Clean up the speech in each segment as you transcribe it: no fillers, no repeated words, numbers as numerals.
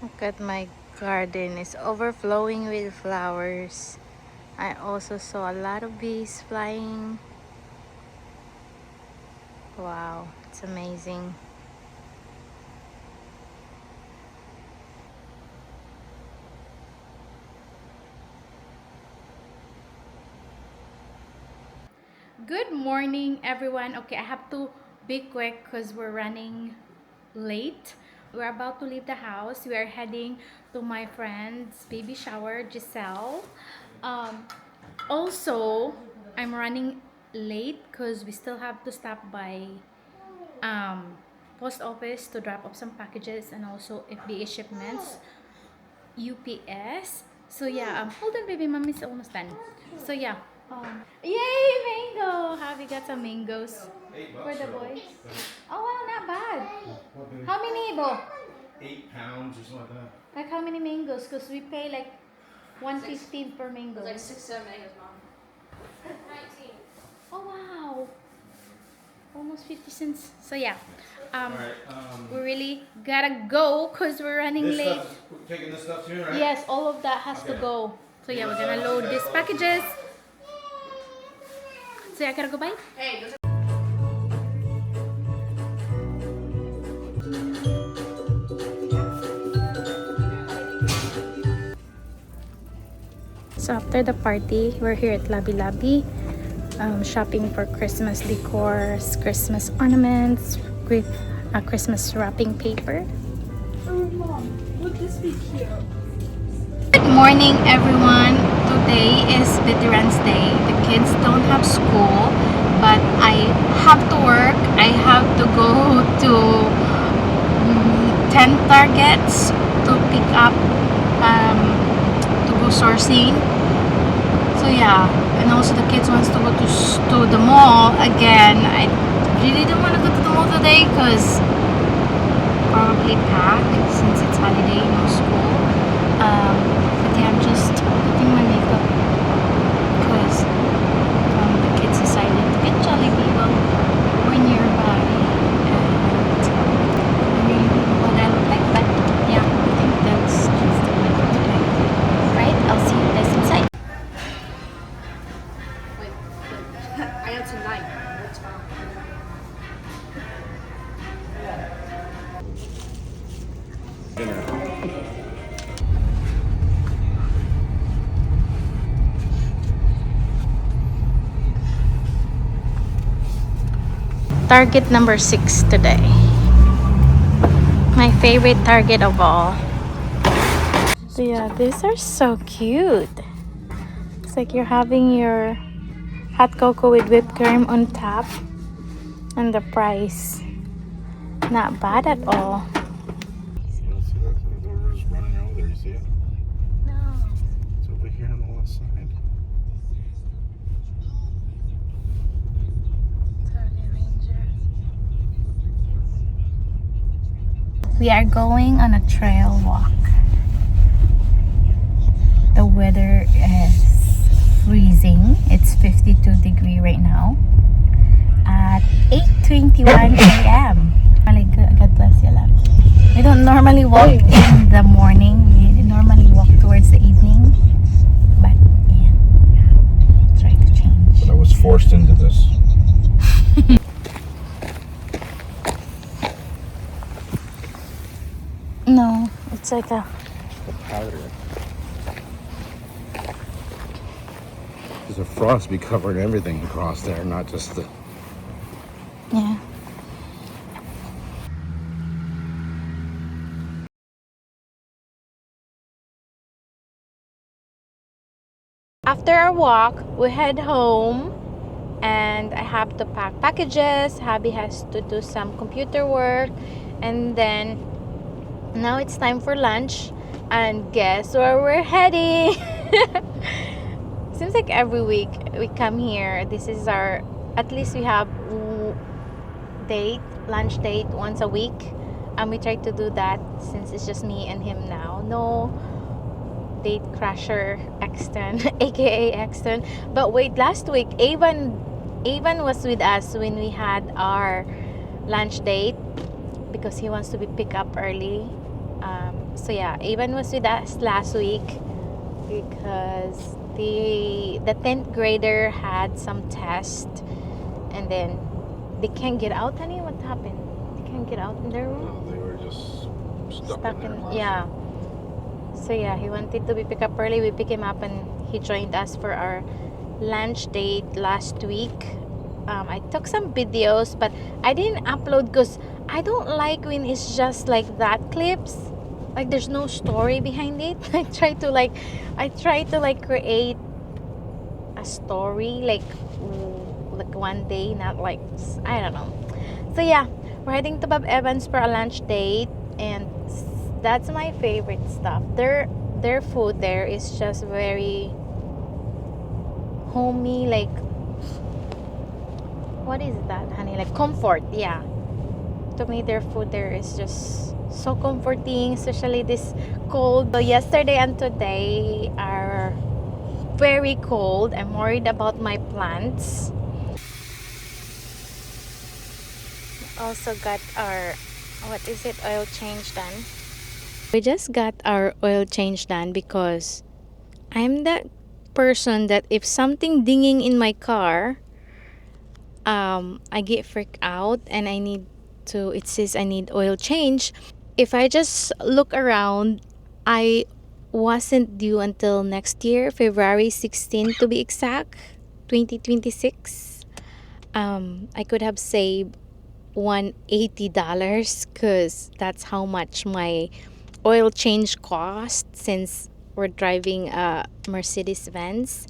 Look at my garden. It's overflowing with flowers. I also saw a lot of bees flying. Wow, it's amazing. Good morning, everyone. Okay, I have to be quick because we're running late. We're about to leave the house. We are heading to my friend's baby shower, Giselle. Um, Also, I'm running late because we still have to stop by post office to drop off some packages and also FBA shipments, UPS. So yeah, hold on, baby, mommy's almost done. So yeah, yay, mango! Have you got some mangoes for the boys? Oh wow, not bad. How many, Bo? 8 pounds or something like that. Like how many mangoes? Because we pay like 115 per mango. Like 6, 7 mangoes, mom. 19. Oh wow, almost 50 cents. So yeah, All right. we really gotta go because we're running This late. stuff, taking this stuff too, right? Yes, all of that has to Okay. go. So yeah, we're gonna load these packages. So yeah, I gotta go buy. Hey, those So after the party, we're here at Labi Labi, shopping for Christmas decors, Christmas ornaments, with Christmas wrapping paper. Oh, mom, would this be cute? Good morning, everyone. Today is Veterans Day. The kids don't have school, but I have to work. I have to go to 10 targets to pick up, to go sourcing. So yeah, and also the kids wants to go to the mall again. I really don't want to go to the mall today because probably packed since it's holiday, no school. But yeah, I'm just putting my makeup because the kids decided to get Jollibee. Well, we're nearby and I really don't know what I look like, but yeah, I think that's just the way for today. Right? I'll see you guys inside. Wait, I got tonight. That's fine. Target number 6 today. My favorite Target of all. So yeah, these are so cute. It's like you're having your hot cocoa with whipped cream on top. And the price, not bad at all. You don't see that? They're just running over there. You see it? No. It's over here on the left side. We are going on a trail walk. The weather is freezing. It's 52 degrees right now at 8:21 a.m. God bless you, love. We don't normally walk in the morning. We normally walk towards the evening. But yeah, try to change. But I was forced into this. No, it's like a The powder. There's a frost be covering everything across there, not just the. yeah. After our walk, we head home and I have to pack packages. Hubby has to do some computer work, and then now it's time for lunch. And guess where we're heading? Seems like every week we come here. This is our, at least we have lunch date once a week, and we try to do that since it's just me and him now. No date crasher Exton, aka Exton. But wait, last week Avon was with us when we had our lunch date because he wants to be picked up early. So yeah, Avon was with us last week because the 10th grader had some test, and then they can't get out. Honey, what happened? They can't get out in their room. No, they were just stuck in there. Yeah. So yeah, he wanted to be picked up early. We picked him up and he joined us for our lunch date last week. I took some videos, but I didn't upload because I don't like when it's just like that clips. Like there's no story behind it. I try to like create a story like one day, not like, I don't know. So yeah, we're heading to Bob Evans for a lunch date, and that's my favorite stuff. Their food there is just very homey, like, what is that, honey? Like comfort, yeah. To me, their food there is just so comforting, especially this cold. So yesterday and today are very cold. I'm worried about my plants. Also got our, what is it, oil change done. We just got our oil change done because I'm that person that if something dinging in my car, I get freaked out and it says I need oil change. If I just look around, I wasn't due until next year, February 16 to be exact, 2026. I could have saved $180 because that's how much my oil change cost since we're driving a Mercedes Benz.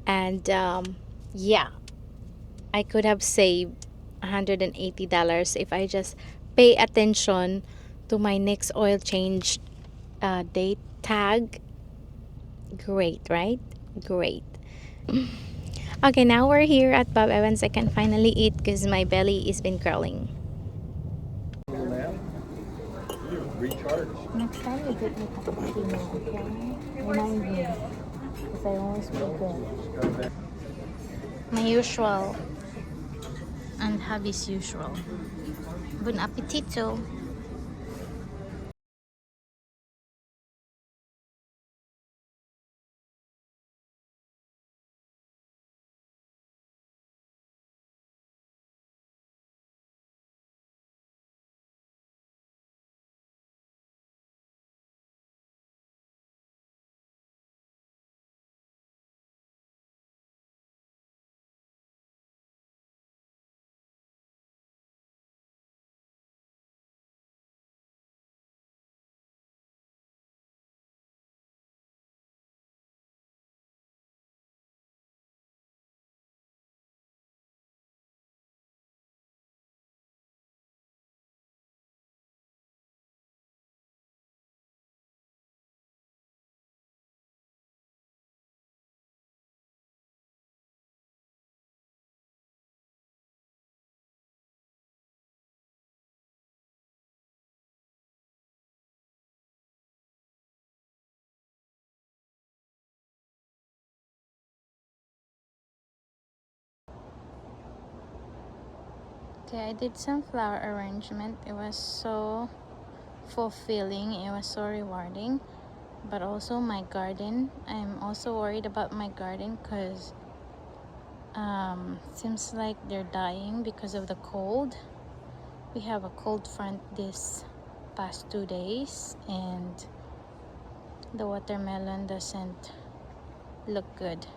And yeah, I could have saved $180 if I just pay attention to my next oil change date tag. Great, right? Great. Okay, now we're here at Bob Evans. I can finally eat because my belly has been curling. Recharge. Next time you get me cappuccino, okay? Remind me, because I always forget. My usual and hubby's usual. Bon appetito. Okay, I did some flower arrangement. It was so fulfilling. It was so rewarding. But also my garden. I'm also worried about my garden because seems like they're dying because of the cold. We have a cold front this past 2 days, and the watermelon doesn't look good.